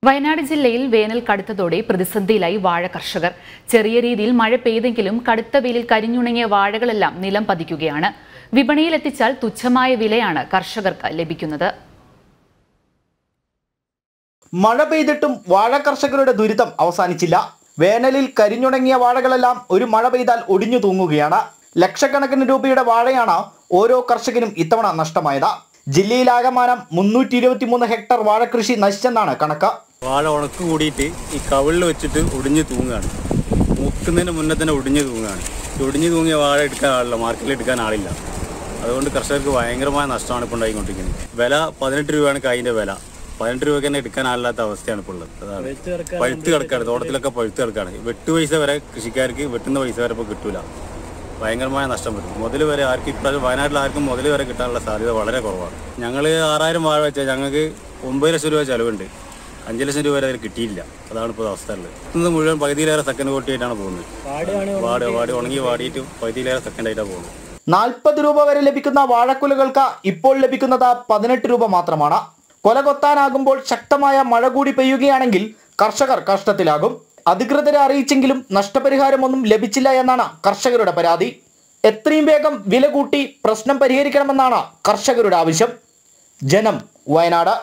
വയനാട് ജില്ലയിൽ വേനൽ കടുത്തതോടെ പ്രതിസന്ധിയിലായി വാഴ കർഷകർ. ചെറിയ രീതിയിൽ മഴ പെയ്തെങ്കിലും കടുത്ത വെയിലിൽ കരിഞ്ഞുണങ്ങിയ വാഴകളെല്ലാം നിലം പതിക്കുകയാണ്. വിപണിയിൽ എത്തിച്ചാൽ തുച്ഛമായ വിലയാണ് കർഷകർക്ക് ലഭിക്കുന്നത്. മഴ പെയ്തിട്ടും വാഴ കർഷകരുടെ ദുരിതം അവസാനിച്ചില്ല. വേനലിൽ കരിഞ്ഞുണങ്ങിയ വാഴകളെല്ലാം ഒരു മഴ പെയ്താൽ ഒടിഞ്ഞു തൂങ്ങുകയാണ്. ലക്ഷക്കണക്കിന് രൂപയുടെ വാഴയാണ് ഓരോ കർഷകനും ഇത്തവണ നഷ്ടമായത്. ജില്ലയിലാകമാനം 323 ഹെക്ടർ വാഴകൃഷി നശിച്ചെന്നാണ് കണക്ക്. വാഴ ഉണക്ക് കൂടിയിട്ട് ഈ കവിളിൽ വെച്ചിട്ട് ഒടിഞ്ഞു തൂങ്ങുകയാണ്. മുക്കുന്നതിന് മുന്നേ തന്നെ ഒടിഞ്ഞു തൂങ്ങുകയാണ്. ഒടിഞ്ഞു തൂങ്ങിയ വാഴ എടുക്കാൻ ആളില്ല, മാർക്കറ്റിൽ എടുക്കാൻ ആളില്ല. അതുകൊണ്ട് കർഷകർക്ക് ഭയങ്കരമായ നഷ്ടമാണ് ഇപ്പോൾ ഉണ്ടായിക്കൊണ്ടിരിക്കുന്നത്. വില 18 രൂപയാണ് കായിൻ്റെ വില. 18 രൂപയ്ക്ക് തന്നെ എടുക്കാൻ ആളില്ലാത്ത അവസ്ഥയാണ് ഇപ്പോൾ ഉള്ളത്. അതാണ് പഴുത്ത് കിടക്കാണ്, തോട്ടത്തിലൊക്കെ പഴുത്ത് കിടക്കാണ്. വെട്ട് പൈസ വരെ കൃഷിക്കാർക്ക് വെട്ടുന്ന പൈസ വരെ ഇപ്പോൾ കിട്ടൂല. ഭയങ്കരമായ നഷ്ടം വരും. മുതൽ വരെ ആർക്കും ഇപ്പം വയനാട്ടിൽ ആർക്കും മുതൽ വരെ കിട്ടാനുള്ള സാധ്യത വളരെ കുറവാണ്. ഞങ്ങൾ 6000 വാഴ വെച്ചാൽ ഞങ്ങൾക്ക് 9 ലക്ഷം രൂപ ചിലവുണ്ട്. 5 ലക്ഷം രൂപ വരെ അതിൽ കിട്ടിയില്ല. അതാണ് ഇപ്പോൾ അവസ്ഥ ഉള്ളത്. ഇന്ന് മുഴുവൻ പകുതിയിലേറെ സെക്കൻഡ് കോട്ടിയായിട്ടാണ് പോകുന്നത്. വാടി ഉണങ്ങി വാടിയിട്ട് പകുതിയിലേറെ സെക്കൻഡായിട്ടാണ് പോകുന്നത്. 40 രൂപ വരെ ലഭിക്കുന്ന വാഴക്കുലകൾക്ക് ഇപ്പോൾ ലഭിക്കുന്നത് 18 രൂപ മാത്രമാണ്. കൊല കൊത്താനാകുമ്പോൾ ശക്തമായ മഴ കൂടി പെയ്യുകയാണെങ്കിൽ കർഷകർ കഷ്ടത്തിലാകും. അധികൃതരെ അറിയിച്ചെങ്കിലും നഷ്ടപരിഹാരമൊന്നും ലഭിച്ചില്ല എന്നാണ് കർഷകരുടെ പരാതി. എത്രയും വേഗം വില കൂട്ടി പ്രശ്നം പരിഹരിക്കണമെന്നാണ് കർഷകരുടെ ആവശ്യം. ജനം, വയനാട്.